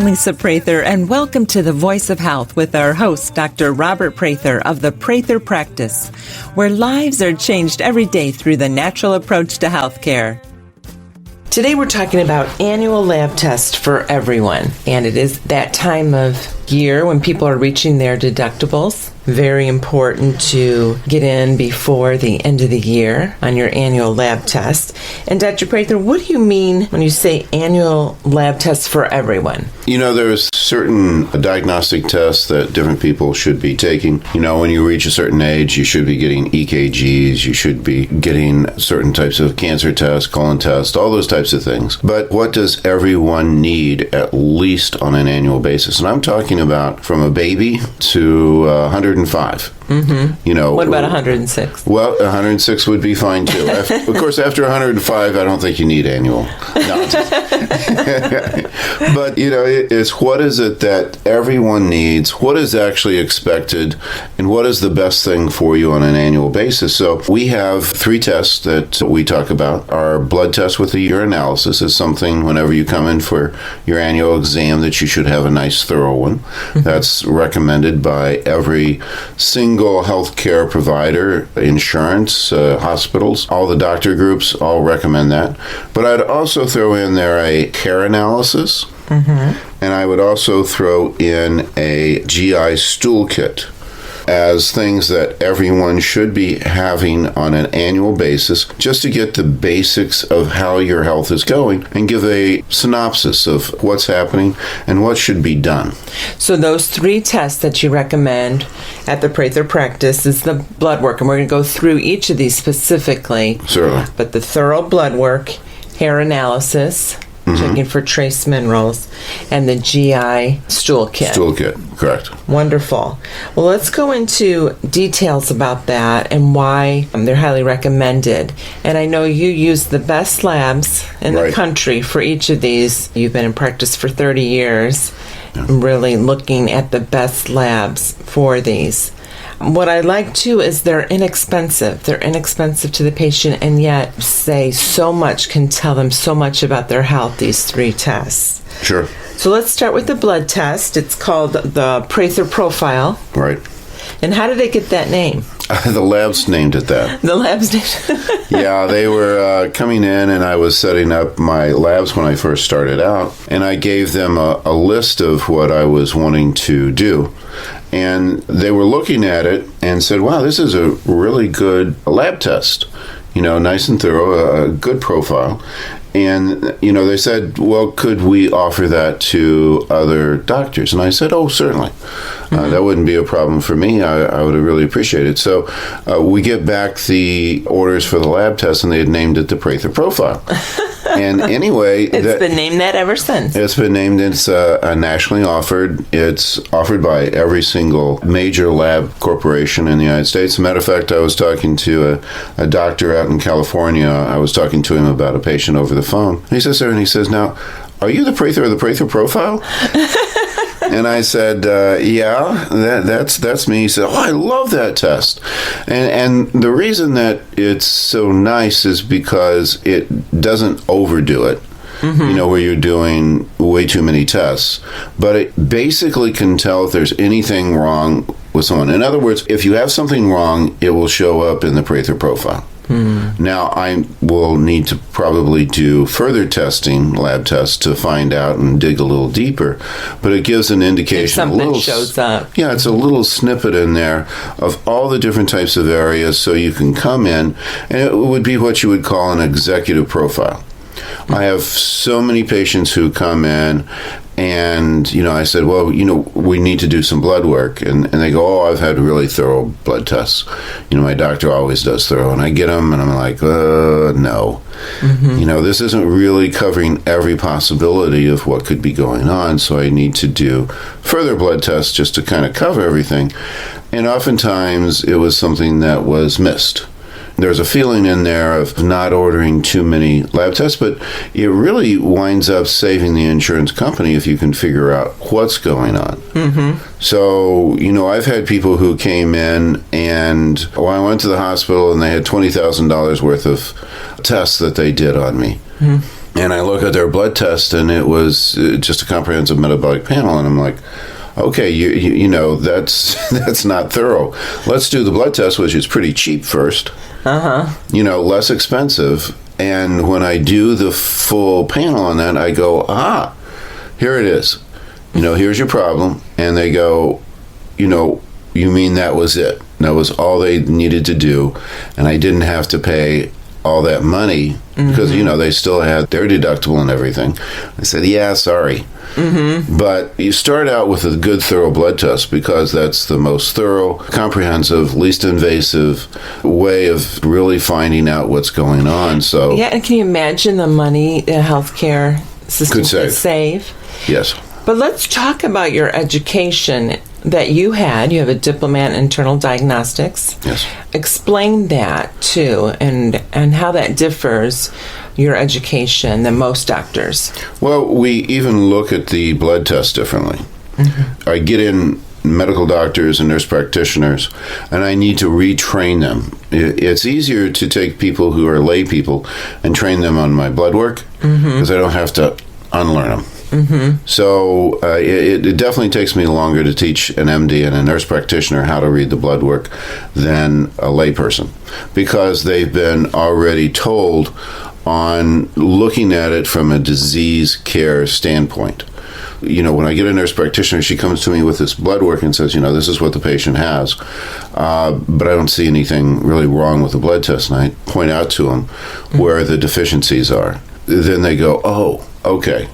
Lisa Prather, and welcome to The Voice of Health with our host, Dr. Robert Prather of the Prather Practice, where lives are changed every day through the natural approach to healthcare. Today we're talking about annual lab tests for everyone, and it is that time of year when people are reaching their deductibles. Very important to get in before the end of the year on your annual lab test. And Dr. Prather, what do you mean when you say annual lab tests for everyone? There's certain diagnostic tests that different people should be taking. When you reach a certain age, you should be getting EKGs, you should be getting certain types of cancer tests, colon tests, all those types of things. But what does everyone need at least on an annual basis? And I'm talking about from a baby to 105. Mm-hmm. What about 106? Well, 106 would be fine too. Of course, after 105, I don't think you need annual. No. But, it's what is it that everyone needs, what is actually expected, and what is the best thing for you on an annual basis. So we have 3 tests that we talk about. Our blood test with a urinalysis is something whenever you come in for your annual exam that you should have a nice thorough one. Mm-hmm. That's recommended by every single healthcare provider, insurance, hospitals, all the doctor groups all recommend that. But I'd also throw in there a hair analysis, and I would also throw in a GI stool kit as things that everyone should be having on an annual basis just to get the basics of how your health is going and give a synopsis of what's happening and what should be done. So those 3 tests that you recommend at the Prather Practice is the blood work, and we're going to go through each of these specifically. Certainly. But the thorough blood work, hair analysis, checking for trace minerals, and the GI stool kit. Stool kit, correct. Wonderful. Well, let's go into details about that and why they're highly recommended. And I know you use the best labs in the country for each of these. You've been in practice for 30 years, really looking at the best labs for these. What I like, too, is they're inexpensive. They're inexpensive to the patient, and yet can tell them so much about their health, these 3 tests. Sure. So let's start with the blood test. It's called the Prather Profile. Right. And how did they get that name? The labs named it that. The labs named Yeah, they were coming in, and I was setting up my labs when I first started out, and I gave them a list of what I was wanting to do. And they were looking at it and said, wow, this is a really good lab test. Nice and thorough, a good profile. And, they said, well, could we offer that to other doctors? And I said, oh, certainly. That wouldn't be a problem for me. I would have really appreciated it. So we get back the orders for the lab test, and they had named it the Prather Profile. And anyway... It's been named that ever since. It's been named. It's nationally offered. It's offered by every single major lab corporation in the United States. As a matter of fact, I was talking to a doctor out in California. I was talking to him about a patient over the phone. And he sits there and he says, now, are you the Prather of the Prather Profile? And I said, yeah, that's me. He said, oh, I love that test. And the reason that it's so nice is because it doesn't overdo it. Where you're doing way too many tests. But it basically can tell if there's anything wrong with someone. In other words, if you have something wrong, it will show up in the Prather Profile. Now, I will need to probably do further testing, lab tests, to find out and dig a little deeper. But it gives an indication. If something shows up. Yeah, it's a little snippet in there of all the different types of areas, so you can come in, and it would be what you would call an executive profile. I have so many patients who come in, and, I said, well, we need to do some blood work. And they go, oh, I've had really thorough blood tests. My doctor always does thorough. And I get them, and I'm like, no. This isn't really covering every possibility of what could be going on, so I need to do further blood tests just to kind of cover everything. And oftentimes, it was something that was missed. There's a feeling in there of not ordering too many lab tests, but it really winds up saving the insurance company if you can figure out what's going on. So, I've had people who came in and, I went to the hospital and they had $20,000 worth of tests that they did on me. And I look at their blood test, and it was just a comprehensive metabolic panel, and I'm like, okay, you know, that's not thorough. Let's do the blood test, which is pretty cheap first. You know, less expensive. And when I do the full panel on that, I go, here it is. You know, here's your problem. And they go, you know, you mean that was it? That was all they needed to do, and I didn't have to pay all that money because, you know, they still had their deductible and everything. I said, yeah, sorry. But you start out with a good, thorough blood test because that's the most thorough, comprehensive, least invasive way of really finding out what's going on. So yeah, and can you imagine the money the healthcare system could save? Yes. But let's talk about your education that you had. You have a diploma in internal diagnostics. Yes. Explain that too, and how that differs your education than most doctors. Well, we even look at the blood test differently. I get in medical doctors and nurse practitioners, and I need to retrain them. It's easier to take people who are lay people and train them on my blood work because I don't have to unlearn them. So it definitely takes me longer to teach an MD and a nurse practitioner how to read the blood work than a layperson because they've been already told on looking at it from a disease care standpoint. You know, when I get a nurse practitioner, she comes to me with this blood work and says, you know, this is what the patient has, but I don't see anything really wrong with the blood test. And I point out to them where the deficiencies are. Then they go, oh, okay.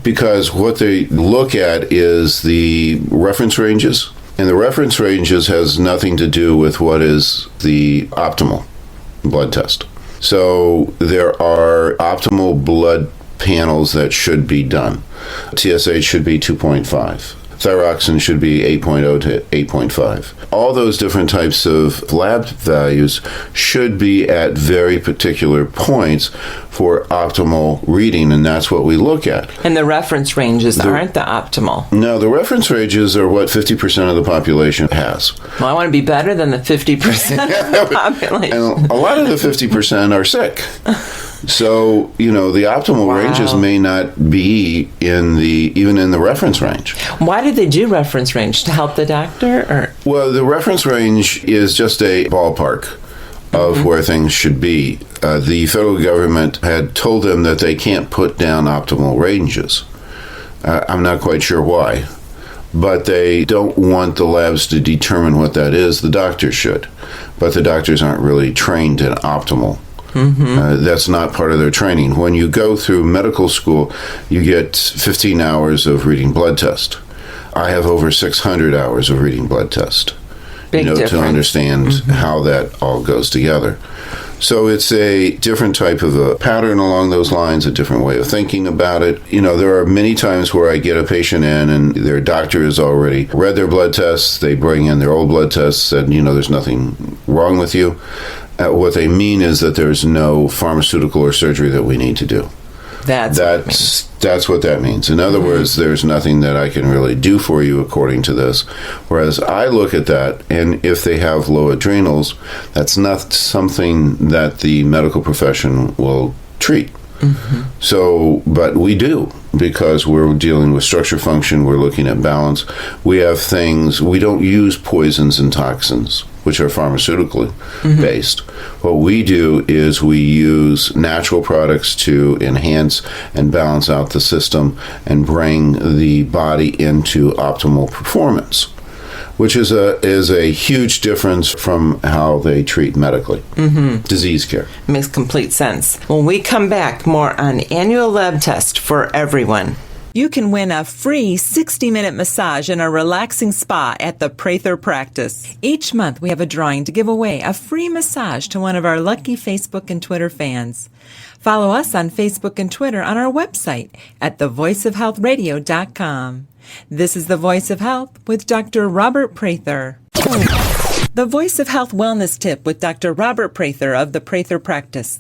Because what they look at is the reference ranges, and the reference ranges has nothing to do with what is the optimal blood test. So there are optimal blood panels that should be done. TSH should be 2.5. Thyroxine should be 8.0 to 8.5. All those different types of lab values should be at very particular points for optimal reading, and that's what we look at. And the reference ranges aren't the optimal. No, the reference ranges are what 50% of the population has. Well, I want to be better than the 50% of the population. And a lot of the 50% are sick. So, you know, the optimal ranges may not be even in the reference range. Why did they do reference range? To help the doctor? Or? Well, the reference range is just a ballpark of where things should be. The federal government had told them that they can't put down optimal ranges. I'm not quite sure why, but they don't want the labs to determine what that is. The doctors should, but the doctors aren't really trained in optimal. That's not part of their training. When you go through medical school, you get 15 hours of reading blood test. I have over 600 hours of reading blood test. Big difference. To understand how that all goes together. So it's a different type of a pattern along those lines, a different way of thinking about it. You know, there are many times where I get a patient in and their doctor has already read their blood tests. They bring in their old blood tests, said, you know, there's nothing wrong with you. What they mean is that there's no pharmaceutical or surgery that we need to do. That's what that means. In other words, there's nothing that I can really do for you according to this. Whereas I look at that, and if they have low adrenals, that's not something that the medical profession will treat. So, but we do, because we're dealing with structure function, we're looking at balance. We have things, we don't use poisons and toxins, which are pharmaceutically based. What we do is we use natural products to enhance and balance out the system and bring the body into optimal performance, which is a huge difference from how they treat medically. Disease care. Makes complete sense. When we come back, more on annual lab test for everyone. You can win a free 60-minute massage in a relaxing spa at the Prather Practice. Each month, we have a drawing to give away a free massage to one of our lucky Facebook and Twitter fans. Follow us on Facebook and Twitter on our website at thevoiceofhealthradio.com. This is The Voice of Health with Dr. Robert Prather. The Voice of Health Wellness Tip with Dr. Robert Prather of the Prather Practice.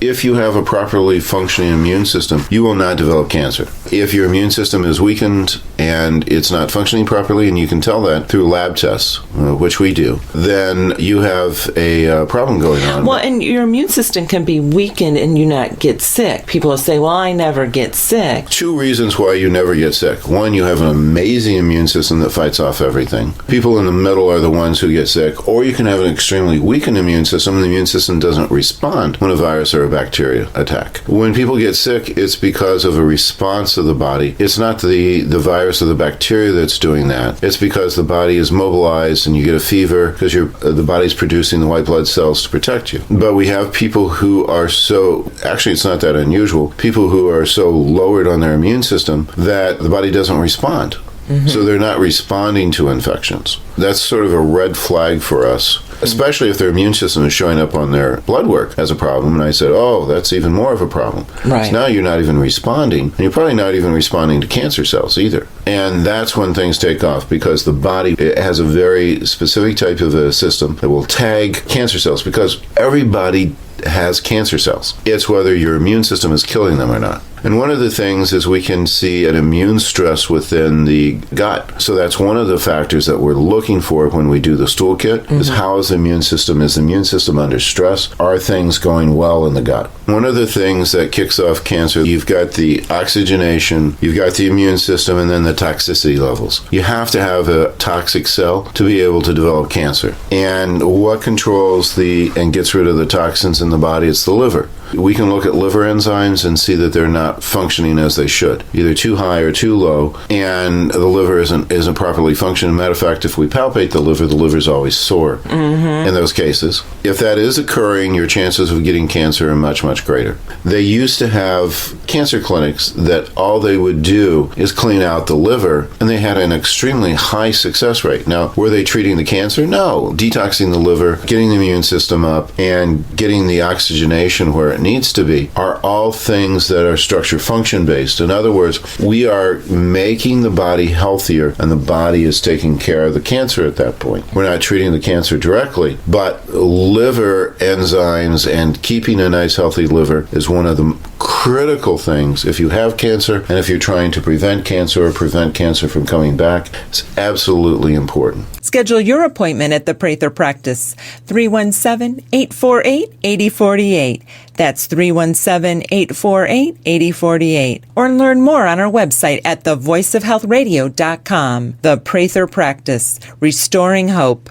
If you have a properly functioning immune system, you will not develop cancer. If your immune system is weakened and it's not functioning properly, and you can tell that through lab tests, which we do, then you have a problem going on. Well, and your immune system can be weakened and you not get sick. People will say, well, I never get sick. Two reasons why you never get sick. One, you have an amazing immune system that fights off everything. People in the middle are the ones who get sick, or you can have an extremely weakened immune system, and the immune system doesn't respond when a virus or a bacteria attack. When people get sick, it's because of a response of the body. It's not the virus or the bacteria that's doing that. It's because the body is mobilized and you get a fever because the body's producing the white blood cells to protect you. But we have people who are actually it's not that unusual, people who are so lowered on their immune system that the body doesn't respond. Mm-hmm. So they're not responding to infections. That's sort of a red flag for us, especially if their immune system is showing up on their blood work as a problem. And I said, oh, that's even more of a problem. Right. So now you're not even responding, and you're probably not even responding to cancer cells either. And that's when things take off, because the body has a very specific type of a system that will tag cancer cells, because everybody has cancer cells. It's whether your immune system is killing them or not. And one of the things is we can see an immune stress within the gut. So that's one of the factors that we're looking for when we do the stool kit, is how is the immune system? Is the immune system under stress? Are things going well in the gut? One of the things that kicks off cancer, you've got the oxygenation, you've got the immune system, and then the toxicity levels. You have to have a toxic cell to be able to develop cancer. And what controls and gets rid of the toxins in the body? It's the liver. We can look at liver enzymes and see that they're not functioning as they should, either too high or too low, and the liver isn't properly functioning. Matter of fact, if we palpate the liver is always sore in those cases. If that is occurring, your chances of getting cancer are much, much greater. They used to have cancer clinics that all they would do is clean out the liver, and they had an extremely high success rate. Now, were they treating the cancer? No. Detoxing the liver, getting the immune system up, and getting the oxygenation where it needs to be are all things that are structure function based. In other words, we are making the body healthier, and the body is taking care of the cancer at that point. We're not treating the cancer directly, but liver enzymes and keeping a nice healthy liver is one of the critical things if you have cancer, and if you're trying to prevent cancer or prevent cancer from coming back. It's absolutely important. Schedule your appointment at the Prather Practice, 317-848-8048. That's 317-848-8048. Or learn more on our website at thevoiceofhealthradio.com. The Prather Practice, restoring hope.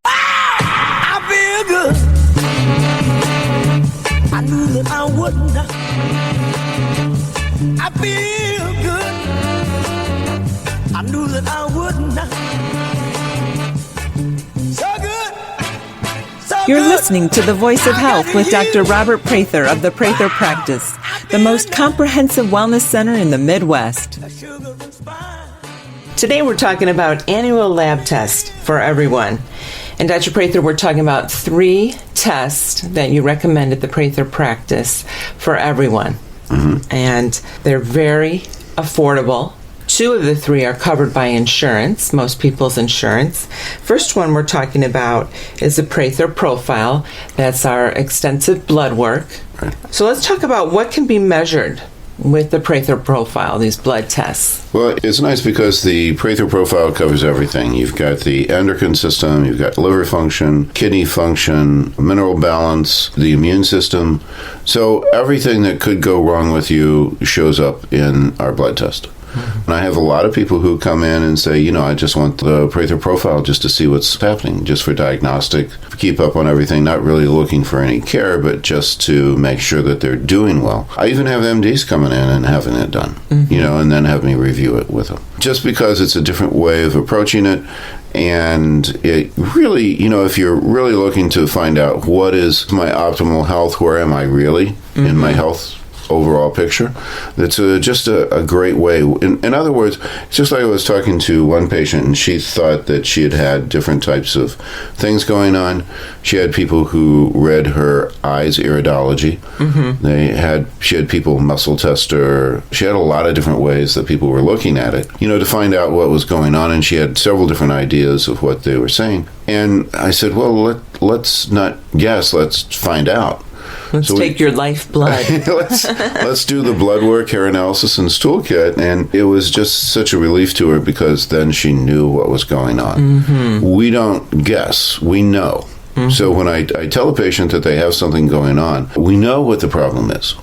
I feel good. I knew that I wouldn't. I feel good. I knew that I wouldn't. So good. So You're good. listening to The Voice of Health with Dr. Robert Prather of the Prather Practice, the most comprehensive wellness center in the Midwest. Sugar and spice. Today we're talking about annual lab tests for everyone. And Dr. Prather, we're talking about 3 tests that you recommend at the Prather Practice for everyone. And they're very affordable. 2 of the 3 are covered by insurance, most people's insurance. First one we're talking about is the Prather Profile. That's our extensive blood work. Right. So let's talk about what can be measured with the Prather Profile, these blood tests. Well, it's nice because the Prather Profile covers everything. You've got the endocrine system, you've got liver function, kidney function, mineral balance, the immune system. So everything that could go wrong with you shows up in our blood test. And I have a lot of people who come in and say, I just want the Prather Profile just to see what's happening, just for diagnostic, keep up on everything, not really looking for any care, but just to make sure that they're doing well. I even have MDs coming in and having it done, and then have me review it with them. Just because it's a different way of approaching it. And it really, if you're really looking to find out what is my optimal health, where am I really in my health overall picture, that's just a great way. In other words, it's just like I was talking to one patient, and she thought that she had different types of things going on. She had people who read her eyes iridology. She had people muscle test her. She had a lot of different ways that people were looking at it, to find out what was going on, and she had several different ideas of what they were saying. And I said, well, let's not guess, let's find out. Let's take your lifeblood. let's do the blood work, hair analysis, and stool kit. And it was just such a relief to her because then she knew what was going on. We don't guess. We know. So when I tell a patient that they have something going on, we know what the problem is.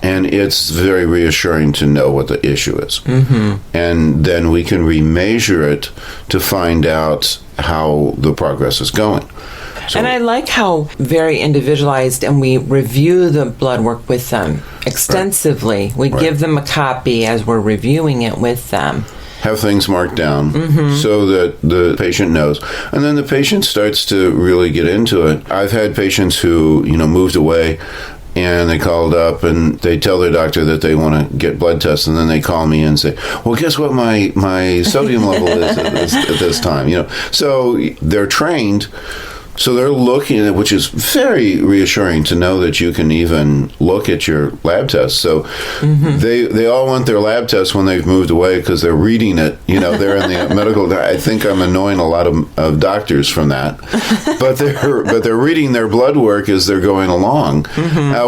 And it's very reassuring to know what the issue is. And then we can remeasure it to find out how the progress is going. So, and I like how very individualized, and we review the blood work with them extensively. We give them a copy as we're reviewing it with them. Have things marked down so that the patient knows. And then the patient starts to really get into it. I've had patients who, moved away and they called up and they tell their doctor that they want to get blood tests, and then they call me and say, well, guess what my sodium level is at this time. So they're trained. So they're looking at, which is very reassuring to know that you can even look at your lab tests. So they all want their lab tests when they've moved away because they're reading it. They're in the medical. I think I'm annoying a lot of doctors from that, but they're reading their blood work as they're going along,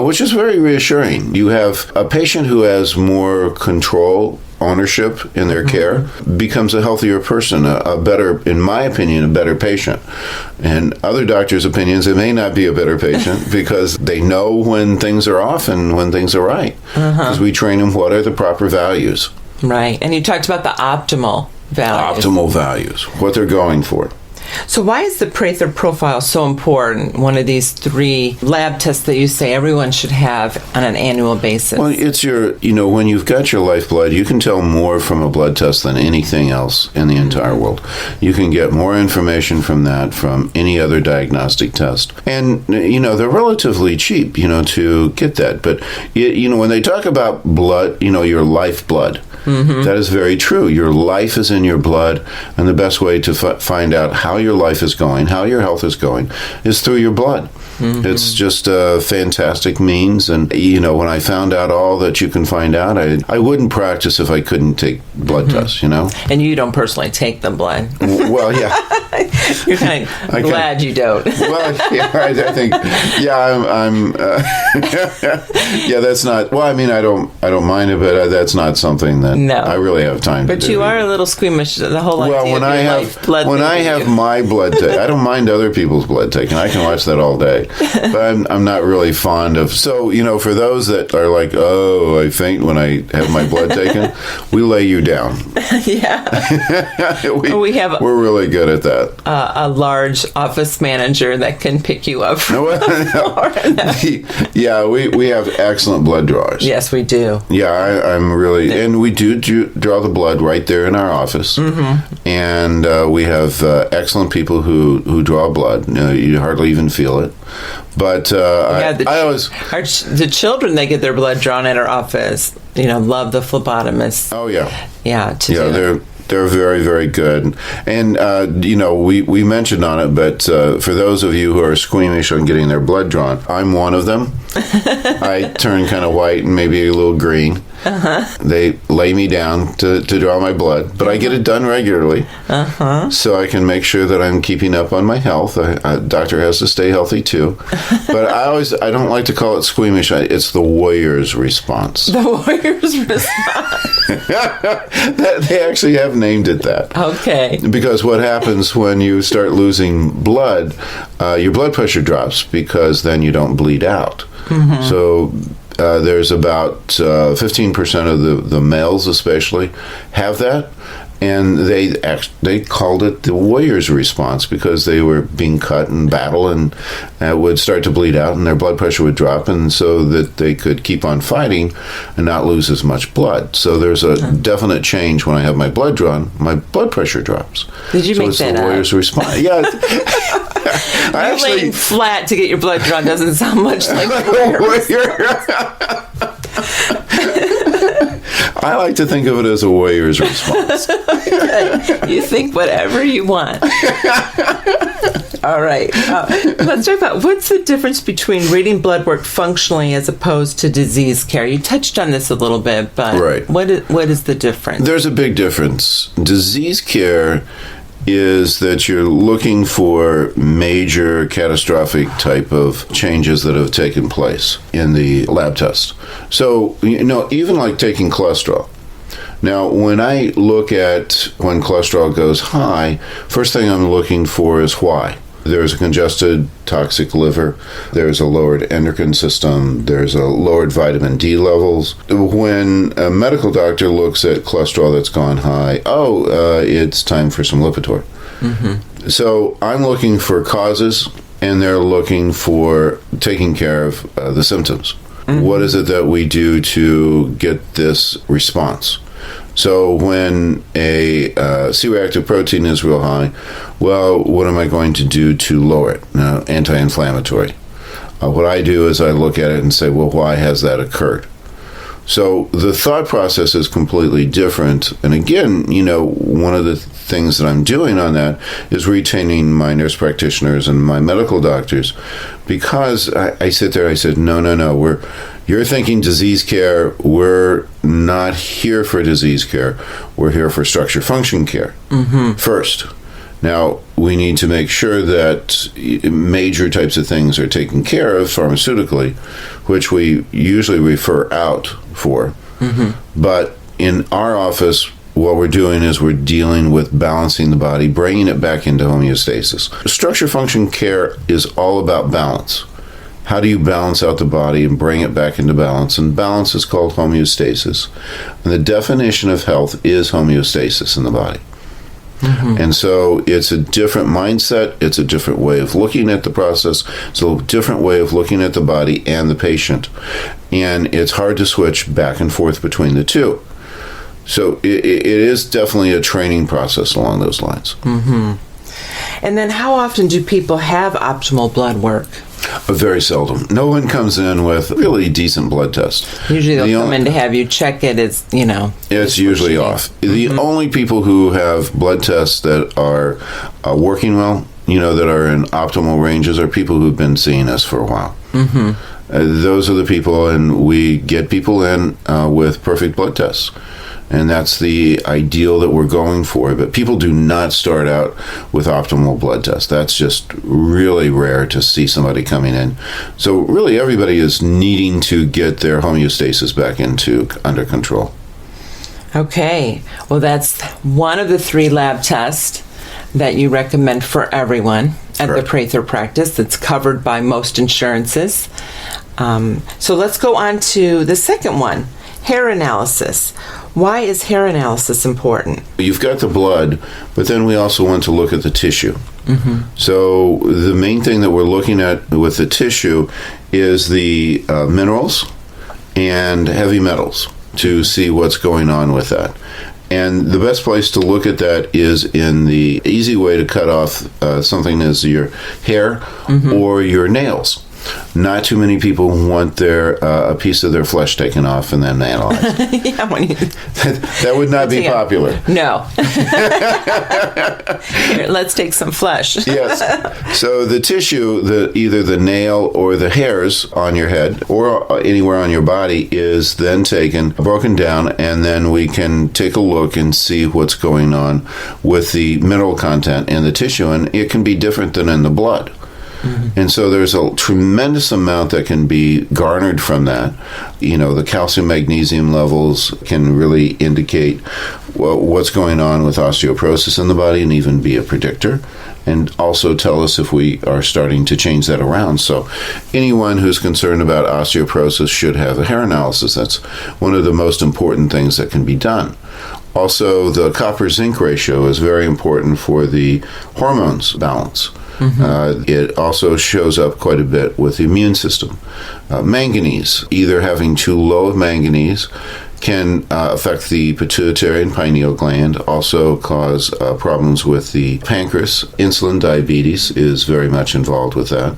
which is very reassuring. You have a patient who has more control, ownership in their care, becomes a healthier person, a better, in my opinion, a better patient. And other doctors' opinions, it may not be a better patient because they know when things are off and when things are right. Because we train them what are the proper values. Right. And you talked about the optimal values. Optimal values, what they're going for. So why is the Prather Profile so important, one of these 3 lab tests that you say everyone should have on an annual basis? Well, it's when you've got your lifeblood, you can tell more from a blood test than anything else in the entire world. You can get more information from that from any other diagnostic test. And, they're relatively cheap, to get that. But, when they talk about blood, your lifeblood, that is very true. Your life is in your blood, and the best way to find out how your life is going, how your health is going, is through your blood. It's just a fantastic means, and when I found out all that you can find out, I wouldn't practice if I couldn't take blood tests, And you don't personally take the blood. Well, yeah. You're kind of glad you don't. Well, yeah, I think, I'm yeah, that's not, well, I mean, I don't mind it, but that's not something that I really have time to do. But you are a little squeamish, the whole idea when of your lifeblood. When I have my blood taken, I don't mind other people's blood taken. I can watch that all day. But I'm not really fond of, so, for those that are like, oh, I faint when I have my blood taken, we lay you down. We're really good at that. A large office manager that can pick you up from Yeah, we have excellent blood drawers. Yes, we do. Yeah, I'm really, and we do draw the blood right there in our office. And we have excellent people who draw blood. You hardly even feel it. But the children, they get their blood drawn at our office. Love the phlebotomists. Oh yeah, they're very, very good. And we mentioned on it, but for those of you who are squeamish on getting their blood drawn, I'm one of them. I turn kind of white and maybe a little green. They lay me down to draw my blood, but I get it done regularly, so I can make sure that I'm keeping up on my health. A doctor has to stay healthy too, but I don't like to call it squeamish. It's the warrior's response. The warrior's response. They actually have named it that. Okay. Because what happens when you start losing blood, your blood pressure drops because then you don't bleed out. So there's about 15% of the males especially have that, and they called it the warrior's response because they were being cut in battle and would start to bleed out and their blood pressure would drop, and so that they could keep on fighting and not lose as much blood. So there's a definite change when I have my blood drawn, my blood pressure drops. Did you make that up? So it's the warrior's response. Yeah. Laying flat to get your blood drawn doesn't sound much like warrior. I like to think of it as a warrior's response. You think whatever you want. All right. Let's talk about what's the difference between reading blood work functionally as opposed to disease care. You touched on this a little bit, but what is the difference? There's a big difference. Disease care is that you're looking for major catastrophic type of changes that have taken place in the lab test. So, even like taking cholesterol. Now, when I look at when cholesterol goes high, first thing I'm looking for is why. There's a congested toxic liver, there's a lowered endocrine system, there's a lowered vitamin D levels. When a medical doctor looks at cholesterol that's gone high, it's time for some Lipitor. Mm-hmm. So I'm looking for causes, and they're looking for taking care of the symptoms. Mm-hmm. What is it that we do to get this response? So when a C-reactive protein is real high, well, what am I going to do to lower it? Now, anti-inflammatory. What I do is I look at it and say, well, why has that occurred? So the thought process is completely different. And again, one of the things that I'm doing on that is retaining my nurse practitioners and my medical doctors, because I sit there, I said, no, you're thinking disease care. We're not here for disease care. We're here for structure function care first. Now, we need to make sure that major types of things are taken care of pharmaceutically, which we usually refer out for. Mm-hmm. But in our office, what we're doing is we're dealing with balancing the body, bringing it back into homeostasis. Structure function care is all about balance. How do you balance out the body and bring it back into balance? And balance is called homeostasis. And the definition of health is homeostasis in the body. Mm-hmm. And so it's a different mindset, it's a different way of looking at the process, it's a different way of looking at the body and the patient. And it's hard to switch back and forth between the two. So it is definitely a training process along those lines. Mm-hmm. And then how often do people have optimal blood work? Very seldom. No one comes in with really decent blood test. Usually they'll come in to have you check it. It's usually off. Mm-hmm. The only people who have blood tests that are working well, that are in optimal ranges, are people who've been seeing us for a while. Mm-hmm. Those are the people, and we get people in with perfect blood tests. And that's the ideal that we're going for. But people do not start out with optimal blood tests. That's just really rare to see somebody coming in. So really everybody is needing to get their homeostasis back under control. Okay. Well, that's one of the 3 lab tests that you recommend for everyone at the Prather practice. That's covered by most insurances. So let's go on to the second one, hair analysis. Why is hair analysis important? You've got the blood, but then we also want to look at the tissue. Mm-hmm. So the main thing that we're looking at with the tissue is the minerals and heavy metals to see what's going on with that. And the best place to look at that is in the easy way to cut off something as your hair or your nails. Not too many people want a piece of their flesh taken off and then analyzed. That would not be popular. No. Here, let's take some flesh. Yes. So the tissue, either the nail or the hairs on your head or anywhere on your body, is then taken, broken down, and then we can take a look and see what's going on with the mineral content in the tissue. And it can be different than in the blood. Mm-hmm. And so there's a tremendous amount that can be garnered from that. The calcium magnesium levels can really indicate what's going on with osteoporosis in the body and even be a predictor, and also tell us if we are starting to change that around. So anyone who's concerned about osteoporosis should have a hair analysis. That's one of the most important things that can be done. Also, the copper-zinc ratio is very important for the hormones balance. Mm-hmm. It also shows up quite a bit with the immune system. Manganese, either having too low of manganese can affect the pituitary and pineal gland, also cause problems with the pancreas. Insulin diabetes is very much involved with that.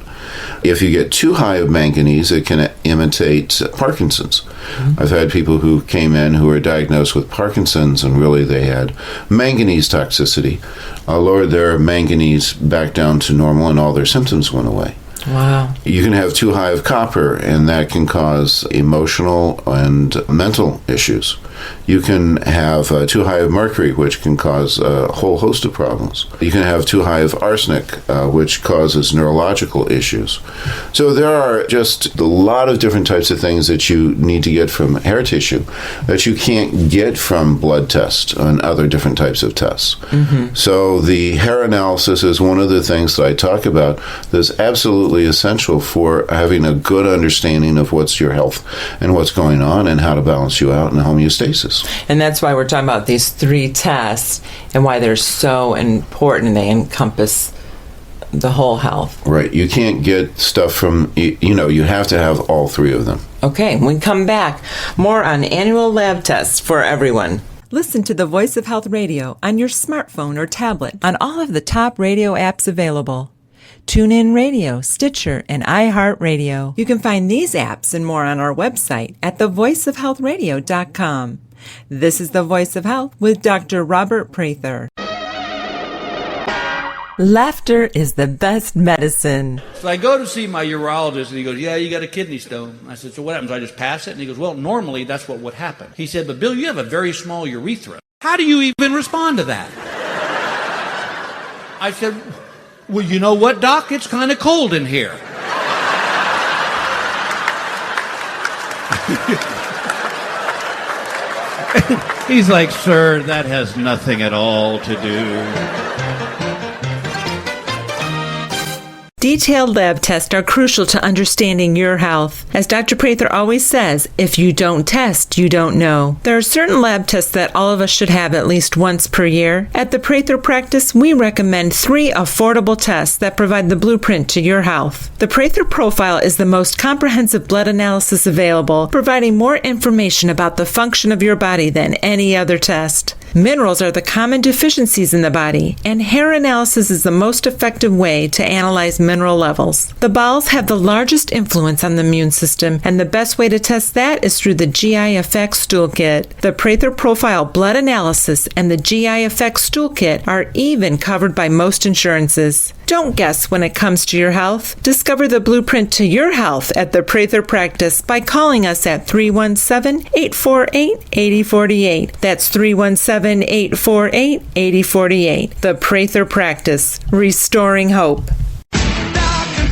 If you get too high of manganese, it can imitate Parkinson's. Mm-hmm. I've had people who came in who were diagnosed with Parkinson's, and really they had manganese toxicity. Lowered their manganese back down to normal, and all their symptoms went away. Wow. You can have too high of copper, and that can cause emotional and mental issues. You can have too high of mercury, which can cause a whole host of problems. You can have too high of arsenic, which causes neurological issues. So there are just a lot of different types of things that you need to get from hair tissue that you can't get from blood tests and other different types of tests. So the hair analysis is one of the things that I talk about that's absolutely essential for having a good understanding of what's your health and what's going on and how to balance you out in homeostasis. And that's why we're talking about these 3 tests and why they're so important, and they encompass the whole health. Right. You can't get stuff from, you have to have all 3 of them. Okay, when we come back, more on annual lab tests for everyone. Listen to the Voice of Health radio on your smartphone or tablet on all of the top radio apps available. TuneIn Radio, Stitcher, and iHeartRadio. You can find these apps and more on our website at thevoiceofhealthradio.com. This is The Voice of Health with Dr. Robert Prather. Laughter is the best medicine. So I go to see my urologist, and he goes, yeah, you got a kidney stone. I said, so what happens? I just pass it? And he goes, well, normally that's what would happen. He said, but Bill, you have a very small urethra. How do you even respond to that? I said, well, you know what, Doc? It's kind of cold in here. He's like, sir, that has nothing at all to do. Detailed lab tests are crucial to understanding your health. As Dr. Prather always says, if you don't test, you don't know. There are certain lab tests that all of us should have at least once per year. At the Prather Practice, we recommend 3 affordable tests that provide the blueprint to your health. The Prather Profile is the most comprehensive blood analysis available, providing more information about the function of your body than any other test. Minerals are the common deficiencies in the body, and hair analysis is the most effective way to analyze mineral levels. The bowels have the largest influence on the immune system, and the best way to test that is through the GI Effects Stool Kit. The Prather Profile Blood Analysis and the GI Effects Stool Kit are even covered by most insurances. Don't guess when it comes to your health. Discover the blueprint to your health at the Prather Practice by calling us at 317-848-8048. That's 317-848-8048. The Prather Practice, restoring hope.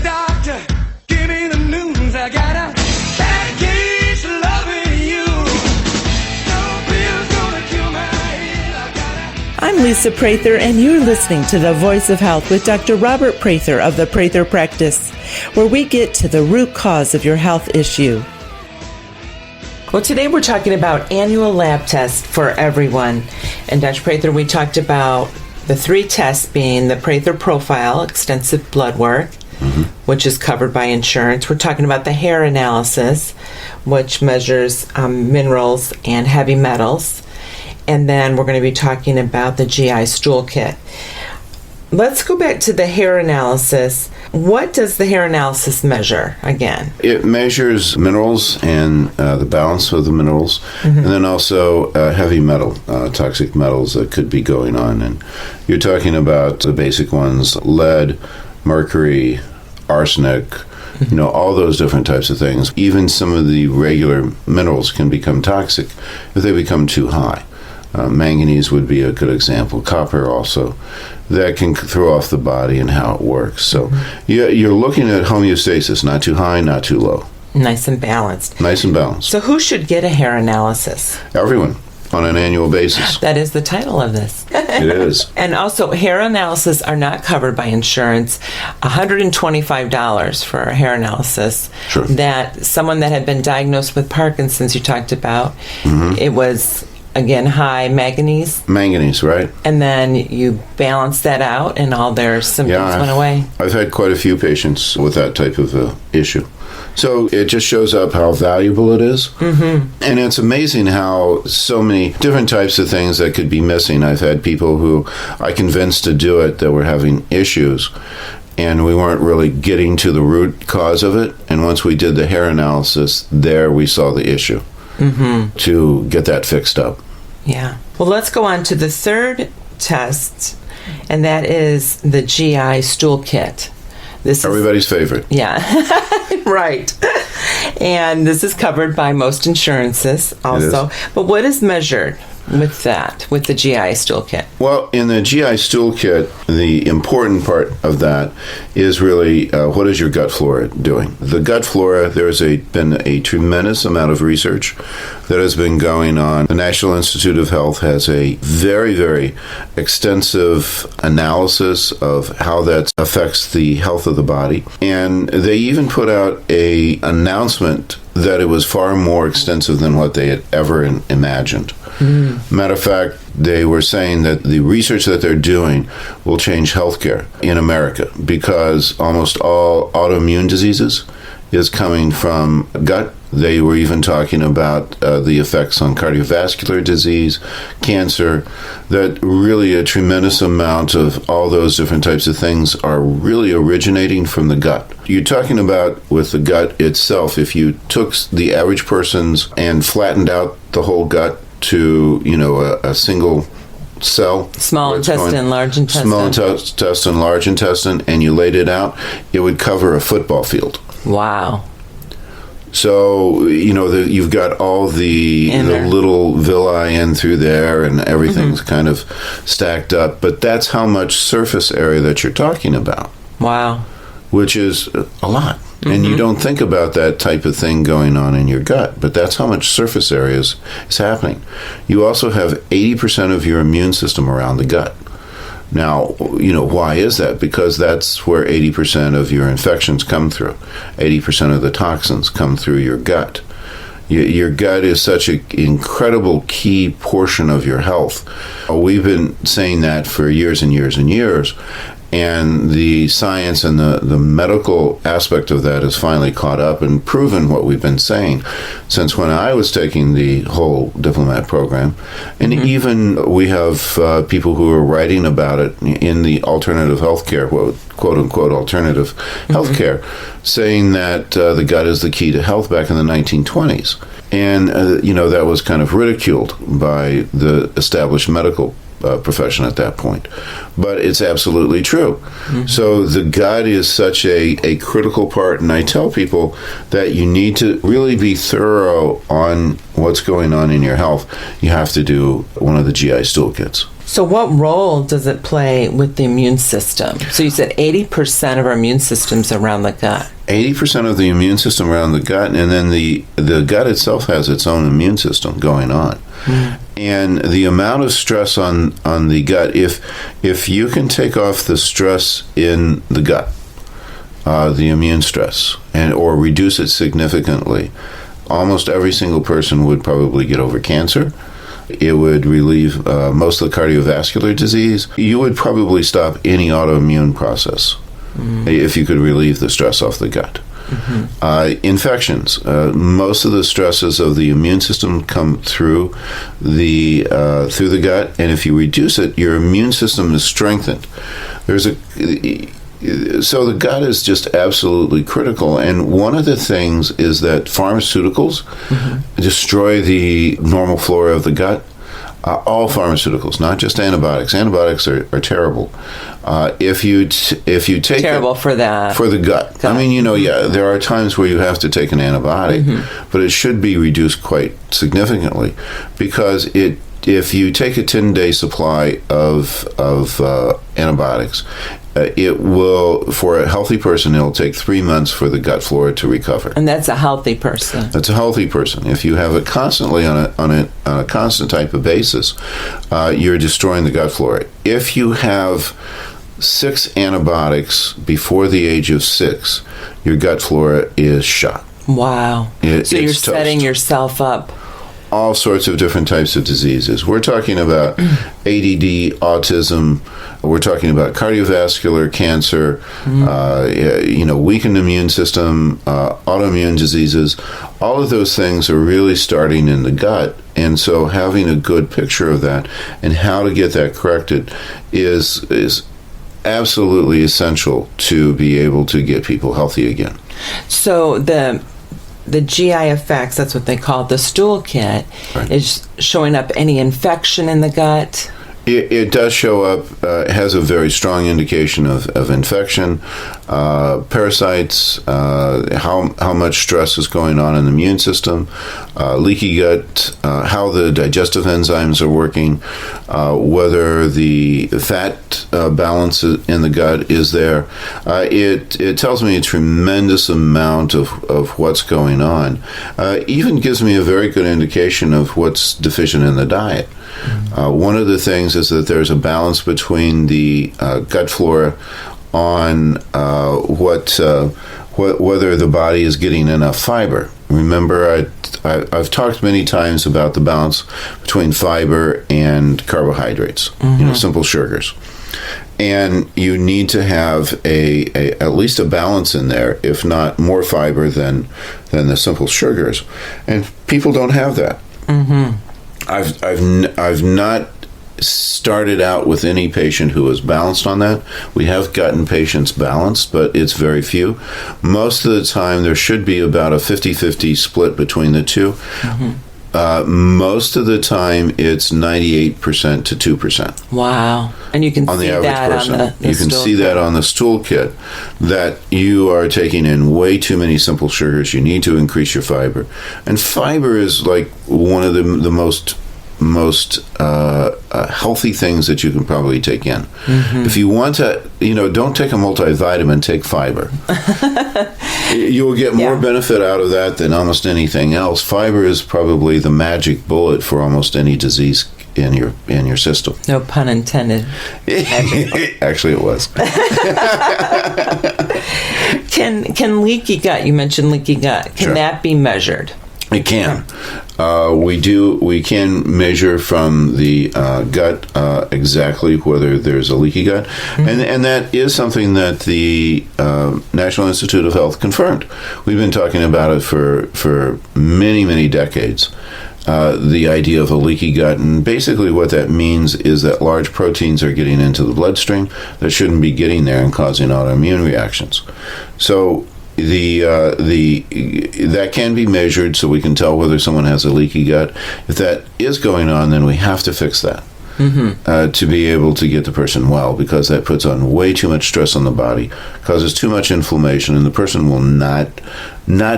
Doctor, give me the news. I got a bad case of loving you. No pill's gonna cure my head. I gotta... I'm Lisa Prather, and you're listening to The Voice of Health with Dr. Robert Prather of the Prather Practice, where we get to the root cause of your health issue. Well, today we're talking about annual lab tests for everyone. And Dr. Prather, we talked about the 3 tests being the Prather Profile, extensive blood work, which is covered by insurance. We're talking about the hair analysis, which measures minerals and heavy metals. And then we're going to be talking about the GI stool kit. Let's go back to the hair analysis. What does the hair analysis measure again? It measures minerals and the balance of the minerals, and then also heavy metal, toxic metals that could be going on. And you're talking about the basic ones: lead, mercury, arsenic, all those different types of things. Even some of the regular minerals can become toxic if they become too high. Manganese would be a good example. Copper also. That can throw off the body and how it works. So you're looking at homeostasis, not too high, not too low. Nice and balanced. Nice and balanced. So who should get a hair analysis? Everyone, on an annual basis. That is the title of this. It is. And also, hair analysis are not covered by insurance. $125 for a hair analysis. Sure. That someone that had been diagnosed with Parkinson's, you talked about, it was, again, high manganese. Manganese, right. And then you balance that out and all their symptoms went away. I've had quite a few patients with that type of issue. So it just shows up how valuable it is. And it's amazing how so many different types of things that could be missing. I've had people who I convinced to do it that were having issues, and we weren't really getting to the root cause of it. And once we did the hair analysis, there we saw the issue to get that fixed up. Yeah. Well, let's go on to the 3rd test, and that is the GI stool kit. This Everybody's favorite. Yeah, right. And this is covered by most insurances also. But what is measured with that, with the GI stool kit? Well, in the GI stool kit, the important part of that is really what is your gut flora doing? The gut flora, there's been a tremendous amount of research that has been going on. The National Institute of Health has a very, very extensive analysis of how that affects the health of the body. And they even put out an announcement that it was far more extensive than what they had ever imagined. Matter of fact, they were saying that the research that they're doing will change healthcare in America because almost all autoimmune diseases is coming from gut. They were even talking about the effects on cardiovascular disease, cancer, that really a tremendous amount of all those different types of things are really originating from the gut. You're talking about with the gut itself, if you took the average person's and flattened out the whole gut to, a single cell. Small intestine, large intestine. Small intestine, large intestine, and you laid it out, it would cover a football field. Wow. So, you've got all the little villi in through there and everything's kind of stacked up. But that's how much surface area that you're talking about. Wow. Which is a lot. And you don't think about that type of thing going on in your gut, but that's how much surface area is happening. You also have 80% of your immune system around the gut. Now, why is that? Because that's where 80% of your infections come through. 80% of the toxins come through your gut. Your gut is such an incredible key portion of your health. We've been saying that for years and years and years. And the science and the medical aspect of that has finally caught up and proven what we've been saying since when I was taking the whole diplomat program. And even we have people who are writing about it in the alternative healthcare, quote unquote alternative healthcare, saying that the gut is the key to health back in the 1920s. And, that was kind of ridiculed by the established medical profession at that point. But it's absolutely true. So the gut is such a critical part, and I tell people that you need to really be thorough on what's going on in your health. You have to do one of the GI stool kits. So what role does it play with the immune system? So you said 80% of our immune system's around the gut. 80% of the immune system around the gut, and then the gut itself has its own immune system going on. And the amount of stress on the gut, if you can take off the stress in the gut, the immune stress, or reduce it significantly, almost every single person would probably get over cancer. It would relieve most of the cardiovascular disease. You would probably stop any autoimmune process if you could relieve the stress off the gut. Infections. Most of the stresses of the immune system come through the gut, and if you reduce it, your immune system is strengthened. So the gut is just absolutely critical, and one of the things is that pharmaceuticals destroy the normal flora of the gut. All pharmaceuticals, not just antibiotics. Antibiotics are terrible. If you take terrible for the gut. I mean, there are times where you have to take an antibiotic, but it should be reduced quite significantly because if you take a 10-day supply of antibiotics, it will, for a healthy person, it'll take 3 months for the gut flora to recover. And that's a healthy person. That's a healthy person. If you have it constantly on a constant type of basis, you're destroying the gut flora. If you have 6 antibiotics before the age of 6, your gut flora is shot. Wow. So you're setting yourself up. All sorts of different types of diseases. We're talking about ADD, autism. We're talking about cardiovascular cancer, weakened immune system, autoimmune diseases. All of those things are really starting in the gut. And so having a good picture of that and how to get that corrected is absolutely essential to be able to get people healthy again. So the GI effects, that's what they call it, the stool kit, is showing up any infection in the gut? It does show up, it has a very strong indication of infection. parasites, how much stress is going on in the immune system, leaky gut, how the digestive enzymes are working, whether the fat balance in the gut is there. It tells me a tremendous amount of what's going on. Even gives me a very good indication of what's deficient in the diet. One of the things is that there's a balance between the gut flora on whether the body is getting enough fiber. Remember, I've talked many times about the balance between fiber and carbohydrates, simple sugars. And you need to have at least a balance in there, if not more fiber than the simple sugars. And people don't have that. I've not started out with any patient who is balanced on that. We have gotten patients balanced, but it's very few. Most of the time, there should be about a 50-50 split between the two. Most of the time, it's 98% to 2%. Wow. And you can on see the average that person. on the You can stool see kit. that on the stool kit, that you are taking in way too many simple sugars. You need to increase your fiber. And fiber is like one of the most healthy things that you can probably take in. If you want to, don't take a multivitamin, take fiber. You will get more benefit out of that than almost anything else. Fiber is probably the magic bullet for almost any disease in your system. No pun intended. Actually, it was. Can leaky gut, you mentioned leaky gut, can Sure. that be measured? It can. We can measure from the gut exactly whether there's a leaky gut, and that is something that the National Institute of Health confirmed. We've been talking about it for many decades. The idea of a leaky gut, and basically what that means is that large proteins are getting into the bloodstream that shouldn't be getting there and causing autoimmune reactions. So that can be measured, so we can tell whether someone has a leaky gut. If that is going on, then we have to fix that to be able to get the person well, because that puts on way too much stress on the body, causes too much inflammation, and the person will not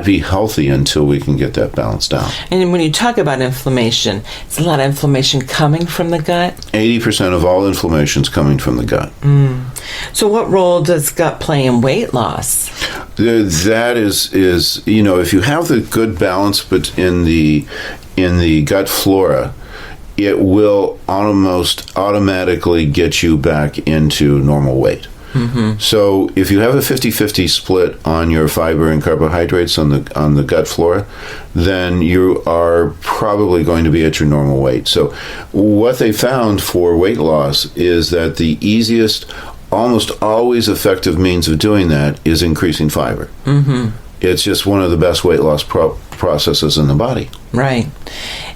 be healthy until we can get that balanced out. And when you talk about inflammation, it's a lot of inflammation coming from the gut. 80% of all inflammation is coming from the gut. So what role does gut play in weight loss? That is if you have the good balance in the gut flora, it will almost automatically get you back into normal weight. So if you have a 50-50 split on your fiber and carbohydrates on the gut flora, then you are probably going to be at your normal weight. So what they found for weight loss is that the easiest, almost always effective means of doing that is increasing fiber. It's just one of the best weight loss processes in the body. Right.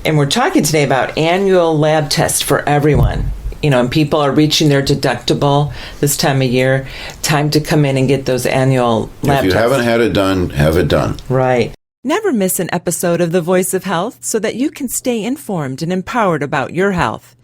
And we're talking today about annual lab tests for everyone. And people are reaching their deductible this time of year. Time to come in and get those annual lab tests. If you haven't had it done, have it done. Right. Never miss an episode of The Voice of Health so that you can stay informed and empowered about your health.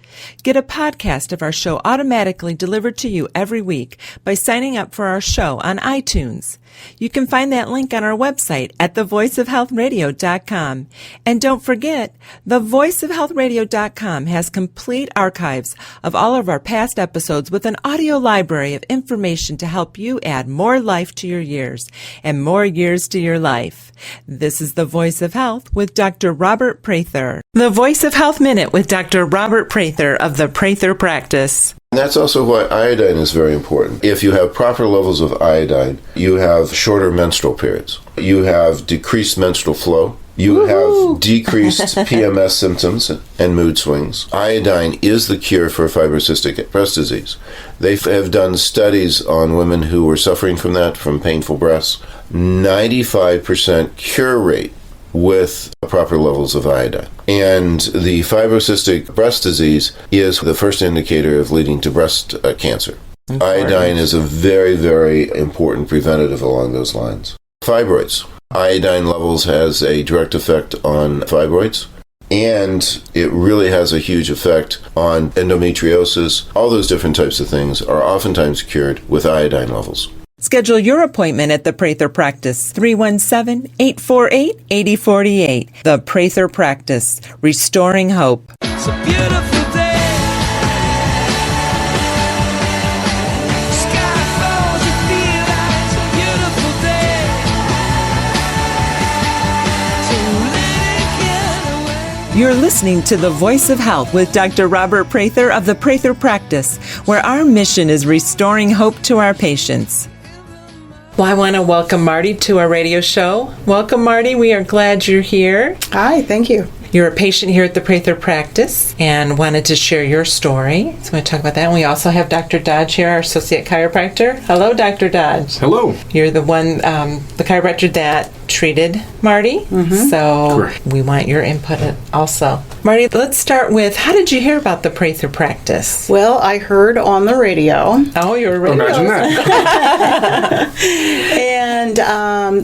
Get a podcast of our show automatically delivered to you every week by signing up for our show on iTunes. You can find that link on our website at thevoiceofhealthradio.com. And don't forget, thevoiceofhealthradio.com has complete archives of all of our past episodes with an audio library of information to help you add more life to your years and more years to your life. This is The Voice of Health with Dr. Robert Prather. The Voice of Health Minute with Dr. Robert Prather of the Prather Practice. And that's also why iodine is very important. If you have proper levels of iodine, you have shorter menstrual periods. You have decreased menstrual flow. You have decreased PMS symptoms and mood swings. Iodine is the cure for fibrocystic breast disease. They have done studies on women who were suffering from that, from painful breasts. 95% cure rate with proper levels of iodine. And the fibrocystic breast disease is the first indicator of leading to breast cancer. Iodine is a very, very important preventative along those lines. Fibroids. Iodine levels has a direct effect on fibroids, and it really has a huge effect on endometriosis. All those different types of things are oftentimes cured with iodine levels. Schedule your appointment at the Prather Practice, 317-848-8048. The Prather Practice, restoring hope. It's a beautiful day. Sky falls, you feel like it's a beautiful day. So let it get away. You're listening to The Voice of Health with Dr. Robert Prather of the Prather Practice, where our mission is restoring hope to our patients. Well, I want to welcome Marty to our radio show. Welcome, Marty. We are glad you're here. Hi, thank you. You're a patient here at the Prather Practice and wanted to share your story. So we're going to talk about that. And we also have Dr. Dodge here, our associate chiropractor. Hello, Dr. Dodge. Hello. You're the one, the chiropractor that treated Marty. Mm-hmm. So Correct. we want your input also. Marty, let's start with, how did you hear about the Prather Practice? Well, I heard on the radio. Oh, you're a radio. Imagine that. And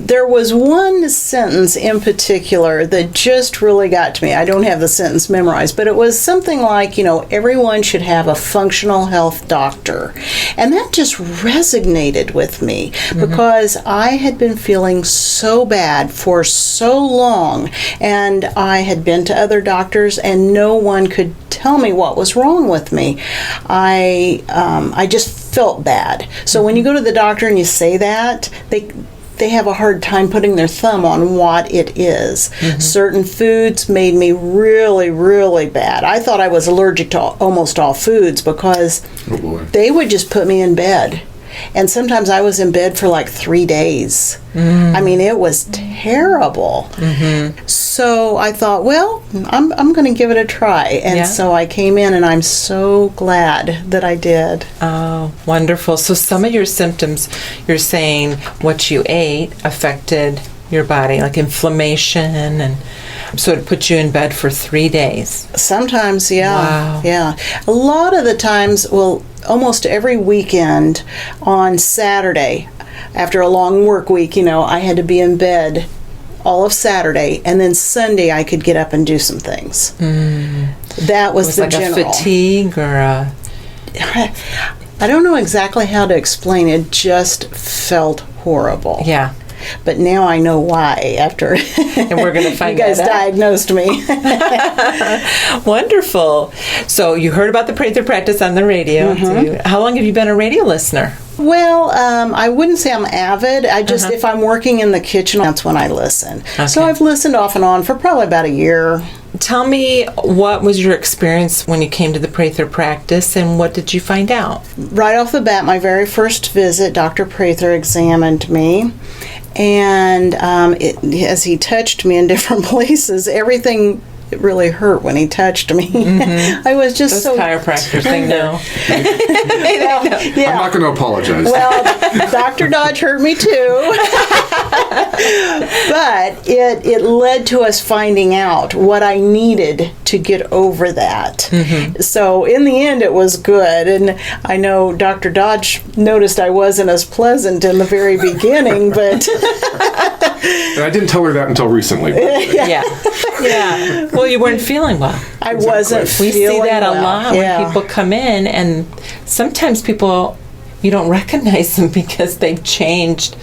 there was one sentence in particular that just really got to me. I don't have the sentence memorized, but it was something like, everyone should have a functional health doctor. And that just resonated with me because I had been feeling so bad for so long, and I had been to other doctors and no one could tell me what was wrong with me. I just felt bad. So when you go to the doctor and you say that, they have a hard time putting their thumb on what it is. Mm-hmm. Certain foods made me really, really bad. I thought I was allergic to almost all foods because they would just put me in bed. And sometimes I was in bed for like 3 days. I mean, it was terrible. Mm-hmm. So I thought, well, I'm going to give it a try. And so I came in, and I'm so glad that I did. Oh, wonderful. So some of your symptoms, you're saying what you ate affected your body, like inflammation, and so it put you in bed for 3 days. Sometimes, yeah. Wow. Yeah. A lot of the times, well, almost every weekend on Saturday, after a long work week, I had to be in bed all of Saturday, and then Sunday I could get up and do some things. That was the like general. a fatigue or a... I don't know exactly how to explain it. Just felt horrible. Yeah. But now I know why after And we're going to find you guys that out. diagnosed me. Wonderful. So you heard about the Prather Practice on the radio. So how long have you been a radio listener? Well, I wouldn't say I'm avid. I just, if I'm working in the kitchen, that's when I listen. Okay. So I've listened off and on for probably about a year. Tell me, what was your experience when you came to the Prather Practice, and what did you find out? Right off the bat, my very first visit, Dr. Prather examined me. And as he touched me in different places, everything really hurt when he touched me. I was just Those so chiropractors, they know. Yeah. I'm not going to apologize. Well, Dr. Dodge hurt me too. But it led to us finding out what I needed to get over that. So in the end, it was good. And I know Dr. Dodge noticed I wasn't as pleasant in the very beginning, but... And I didn't tell her that until recently. Yeah. Well, you weren't feeling well. I wasn't We feeling see that a well. lot when people come in, and sometimes people, you don't recognize them because they've changed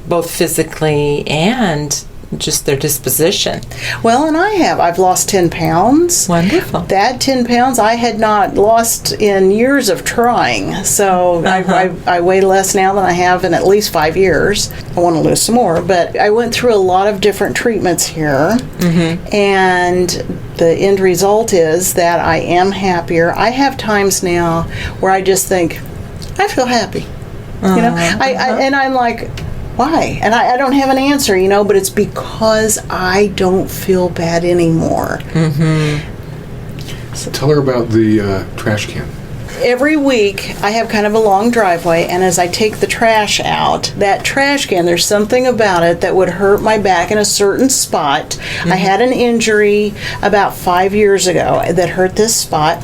both physically and just their disposition. Well, and I've lost 10 pounds. Wonderful. That 10 pounds I had not lost in years of trying. So I weigh less now than I have in at least 5 years. I want to lose some more, but I went through a lot of different treatments here. And the end result is that I am happier. I have times now where I just think, I feel happy. And I'm like, why? And I don't have an answer, but it's because I don't feel bad anymore. So tell her about the trash can. Every week, I have kind of a long driveway, and as I take the trash out, that trash can, there's something about it that would hurt my back in a certain spot. I had an injury about 5 years ago that hurt this spot.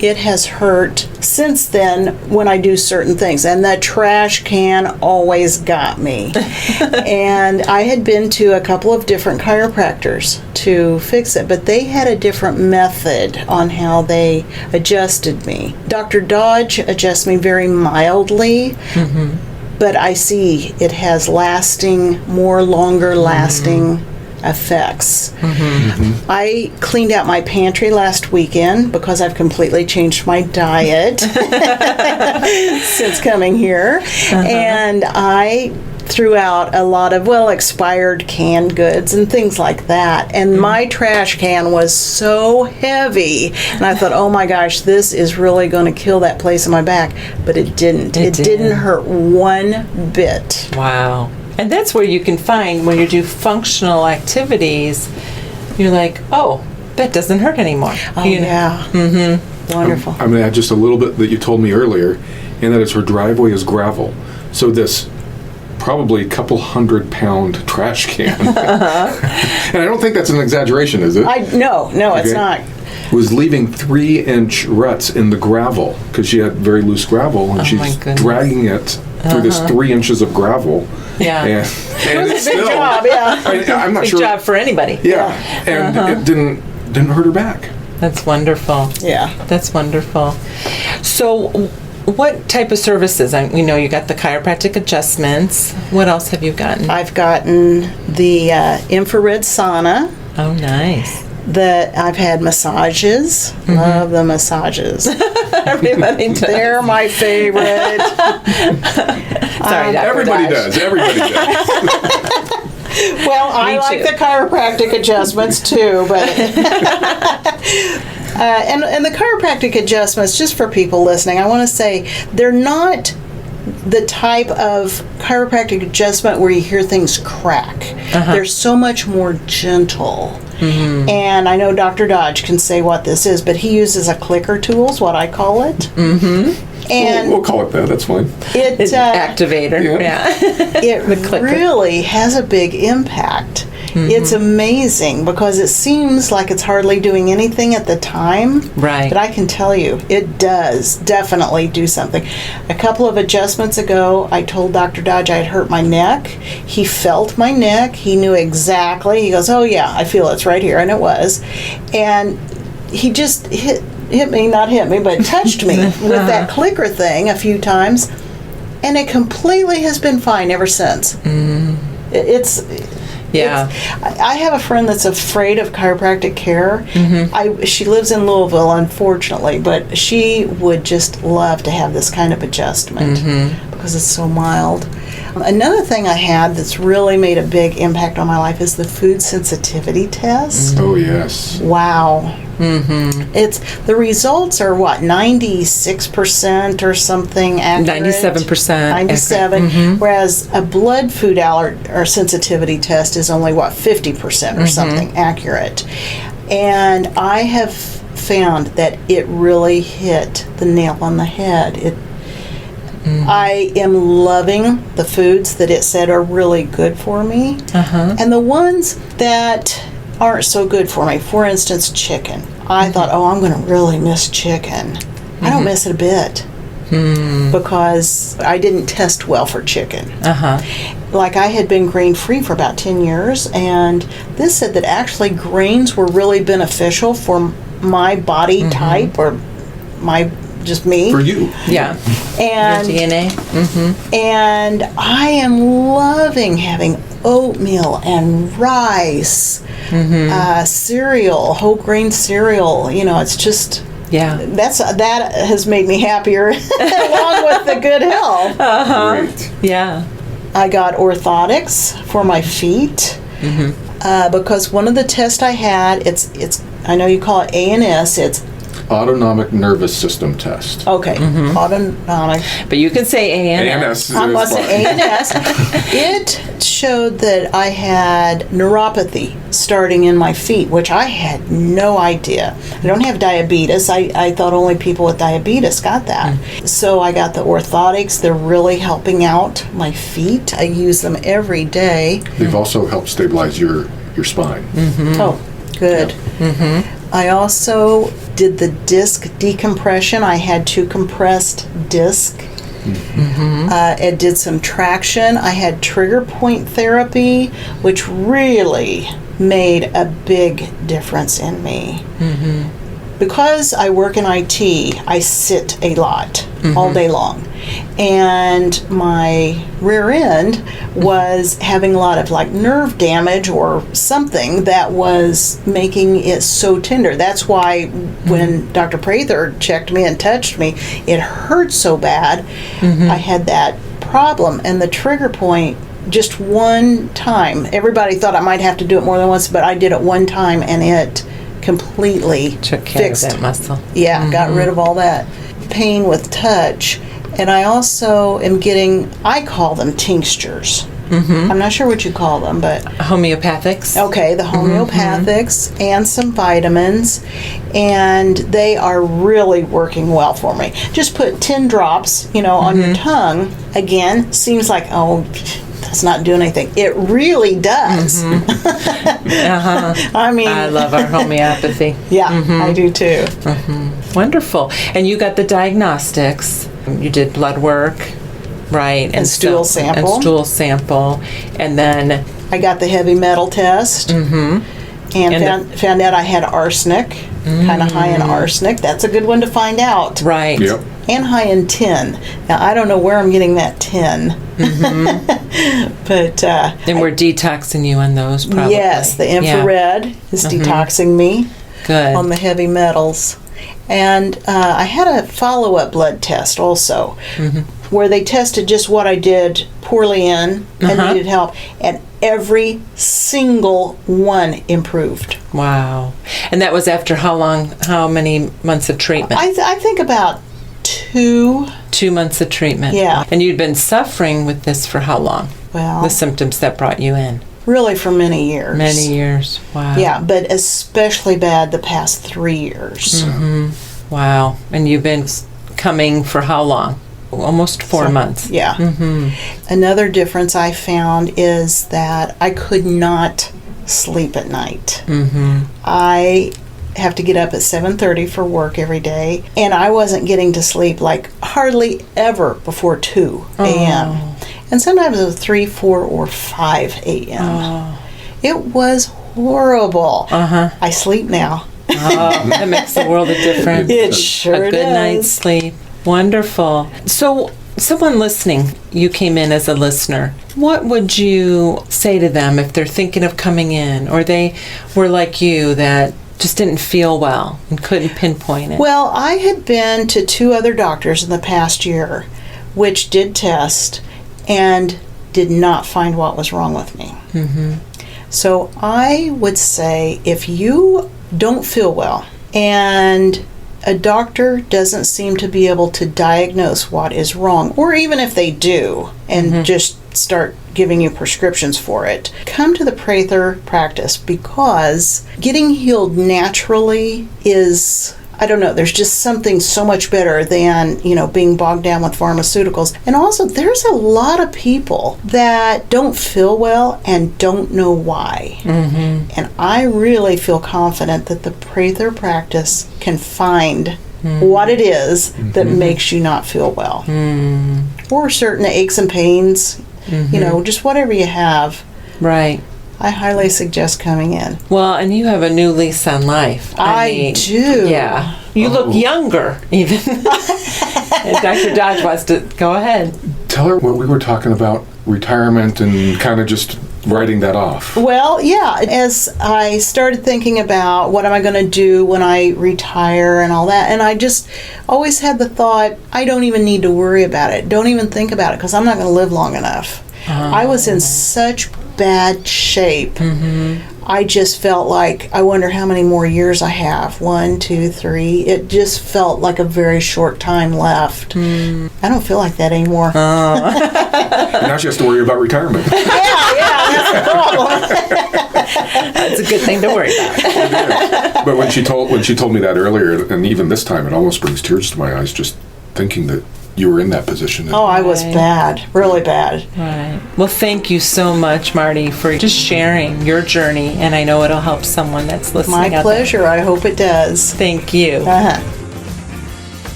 It has hurt since then when I do certain things, and the trash can always got me. And I had been to a couple of different chiropractors to fix it, but they had a different method on how they adjusted me. Dr. Dodge adjusts me very mildly, but I see it has longer lasting effects. I cleaned out my pantry last weekend because I've completely changed my diet since coming here. And I threw out a lot of, expired canned goods and things like that. And my trash can was so heavy. And I thought, oh my gosh, this is really going to kill that place in my back. But it didn't. It didn't hurt one bit. Wow. And that's where you can find, when you do functional activities, you're like, oh, that doesn't hurt anymore. Oh, yeah. Wonderful. I'm going to add just a little bit that you told me earlier, and that is her driveway is gravel. So this probably a couple 100-pound trash can, and I don't think that's an exaggeration, is it? No, it's not. Was leaving 3-inch ruts in the gravel because she had very loose gravel, and she's dragging it through this 3 inches of gravel. Yeah. And It's a big job, yeah. I'm not Big sure. job for anybody. Yeah. And it didn't hurt her back. That's wonderful. Yeah. That's wonderful. So, what type of services? We know you got the chiropractic adjustments. What else have you gotten? I've gotten the infrared sauna. Oh, nice. I've had massages. Love the massages. Everybody does. They're my favorite. Sorry, Dr. Everybody Dodge. does. Everybody does. Well, I like too. the chiropractic adjustments too, but and the chiropractic adjustments, just for people listening, I want to say they're not the type of chiropractic adjustment where you hear things crack. They're so much more gentle. And I know Dr. Dodge can say what this is, but he uses a clicker tool, is what I call it. And We'll call it that. That's fine. it Activator. Yeah. it clicker. really has a big impact. It's amazing because it seems like it's hardly doing anything at the time. Right. But I can tell you, it does definitely do something. A couple of adjustments ago, I told Dr. Dodge I had hurt my neck. He felt my neck. He knew exactly. He goes, oh yeah, I feel it's right here. And it was. And he just hit me, not hit me, but touched me with that clicker thing a few times. And it completely has been fine ever since. Yeah. I have a friend that's afraid of chiropractic care. She lives in Louisville, unfortunately, but she would just love to have this kind of adjustment because it's so mild. Another thing I had that's really made a big impact on my life is the food sensitivity test. Oh, yes. Wow. It's the results are what, 96% or something accurate. 97%. 97. Whereas a blood food or sensitivity test is only what, 50% or something accurate. And I have found that it really hit the nail on the head. I am loving the foods that it said are really good for me. And the ones that aren't so good for me, for instance, chicken. I thought, oh, I'm going to really miss chicken. I don't miss it a bit because I didn't test well for chicken. Like I had been grain-free for about 10 years, and this said that actually grains were really beneficial for my body type or just me. For you. Yeah. And Your DNA. and I am loving having oatmeal and rice, cereal, whole grain cereal. You know, it's just that has made me happier, along with the good health. Great. Yeah. I got orthotics for my feet because one of the tests I had, it's I know you call it ANS, it's Autonomic nervous system test. okay, autonomic. But you can say ANS. ANS. I wasn't ANS. It showed that I had neuropathy starting in my feet, which I had no idea. I don't have diabetes. I thought only people with diabetes got that. So I got the orthotics. They're really helping out my feet. I use them every day. They've also helped stabilize your spine. Oh, good. I also did the disc decompression. I had 2 compressed discs. I did some traction. I had trigger point therapy, which really made a big difference in me. Because I work in IT, I sit a lot. all day long. And my rear end was having a lot of like nerve damage or something that was making it so tender. That's why when Dr. Prather checked me and touched me, it hurt so bad. I had that problem, and the trigger point just one time. Everybody thought I might have to do it more than once, but I did it one time and it completely Took care fixed of that muscle. Yeah, got rid of all that pain with touch. And I also am getting, I call them tinctures. I'm not sure what you call them, but Homeopathics. okay, the homeopathics and some vitamins, and they are really working well for me. Just put 10 drops, on your tongue. Again, seems like, oh, that's not doing anything. It really does. I mean, I love our homeopathy. yeah, I do too. Wonderful. And you got the diagnostics. You did blood work, right? And stool sample. And stool sample. And then... I got the heavy metal test. And found out I had arsenic, kind of high in arsenic. That's a good one to find out. Right. Yep. And high in tin. Now, I don't know where I'm getting that tin. But... and we're detoxing you on those, probably. yes, the infrared is detoxing me Good. on the heavy metals. And I had a follow-up blood test also, where they tested just what I did poorly in and needed help, and every single one improved. Wow. And that was after how long, how many months of treatment? I think about 2. 2 months of treatment. Yeah. And you'd been suffering with this for how long? Well, The symptoms that brought you in? really for many years. Many years. Wow. Yeah, but especially bad the past 3 years. Wow. And you've been coming for how long? Almost 4 months. Yeah. Another difference I found is that I could not sleep at night. I have to get up at 7:30 for work every day, and I wasn't getting to sleep like hardly ever before 2 a.m. And sometimes it was 3, 4, or 5 a.m. It was horrible. I sleep now. That makes a world of difference. It sure A good does. night's sleep. Wonderful. So, someone listening, you came in as a listener. What would you say to them if they're thinking of coming in, or they were like you that just didn't feel well and couldn't pinpoint it? Well, I had been to 2 other doctors in the past year, which did test and did not find what was wrong with me. So I would say if you don't feel well and a doctor doesn't seem to be able to diagnose what is wrong, or even if they do and just start giving you prescriptions for it, come to the Prather practice, because getting healed naturally is, I don't know, there's just something so much better than, being bogged down with pharmaceuticals. And also, there's a lot of people that don't feel well and don't know why. And I really feel confident that the Prather practice can find what it is that makes you not feel well. Or certain aches and pains, just whatever you have. Right. I highly suggest coming in. Well, and you have a new lease on life. I do. Yeah. You look younger, even. And Dr. Dodge wants to go ahead. Tell her what we were talking about, retirement, and kind of just writing that off. Well, yeah, as I started thinking about what am I going to do when I retire and all that, and I just always had the thought, I don't even need to worry about it. Don't even think about it, because I'm not going to live long enough. I was in such bad shape. I just felt like, I wonder how many more years I have. 1, 2, 3. It just felt like a very short time left. I don't feel like that anymore. Now she has to worry about retirement. Yeah, that's the problem. That's a good thing to worry about. But when she told me that earlier, and even this time, it almost brings tears to my eyes just thinking that you were in that position. Oh, I was bad, really bad. Right. Well, thank you so much, Marty, for just sharing your journey, and I know it'll help someone that's listening. My out there. pleasure. I hope it does. Thank you.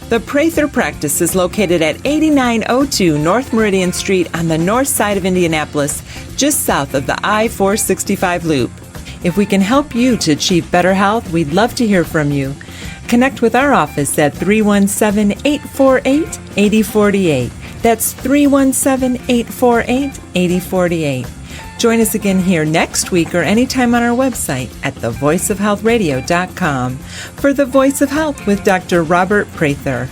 The Prather practice is located at 8902 North Meridian Street on the north side of Indianapolis, just south of the I-465 loop. If we can help you to achieve better health, we'd love to hear from you. Connect with our office at 317-848-8048. That's 317-848-8048. Join us again here next week or anytime on our website at thevoiceofhealthradio.com for The Voice of Health with Dr. Robert Prather.